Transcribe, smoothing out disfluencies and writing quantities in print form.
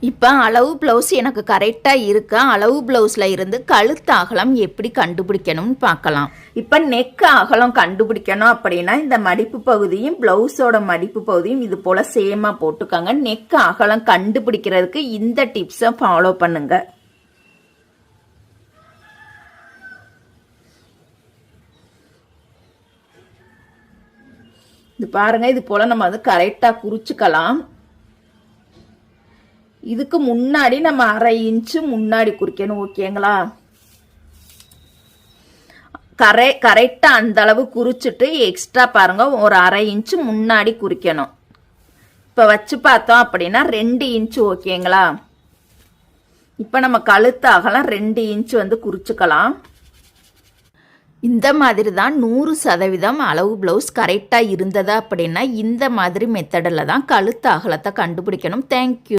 இப்போ அளவு ப்ளவுஸ் எனக்கு கரெக்டாக இருக்கா, அளவு ப்ளவுஸில் இருந்து கழுத்து அகலம் எப்படி கண்டுபிடிக்கணும்னு பார்க்கலாம். இப்போ நெக் அகலம் கண்டுபிடிக்கணும் அப்படின்னா இந்த மடிப்பு பகுதியும் ப்ளவுஸோட மடிப்பு பகுதியும் இது போல் சேமாக போட்டுக்கோங்க. நெக் அகலம் கண்டுபிடிக்கிறதுக்கு இந்த டிப்ஸை ஃபாலோ பண்ணுங்க. இது பாருங்க, இது போல் நம்ம வந்து கரெக்டாக குறிச்சுக்கலாம். இதுக்கு முன்னாடி நம்ம 1/2 இன்ச்சு முன்னாடி குறிக்கணும். ஓகேங்களா? கரெக்டாக அந்த அளவு குறிச்சிட்டு எக்ஸ்ட்ரா பாருங்க ஒரு 1/2 இன்ச்சு முன்னாடி குறிக்கணும். இப்போ வச்சு பார்த்தோம் அப்படின்னா 2 இன்ச்சு. ஓகேங்களா? இப்போ நம்ம கழுத்து அகலம் 2 இன்ச்சு வந்து குறிச்சுக்கலாம். இந்த மாதிரி தான் 100% அளவு ப்ளவுஸ் கரெக்டாக இருந்ததா அப்படின்னா இந்த மாதிரி மெத்தடில் தான் கழுத்து அகலத்தை கண்டுபிடிக்கணும். தேங்க்யூ.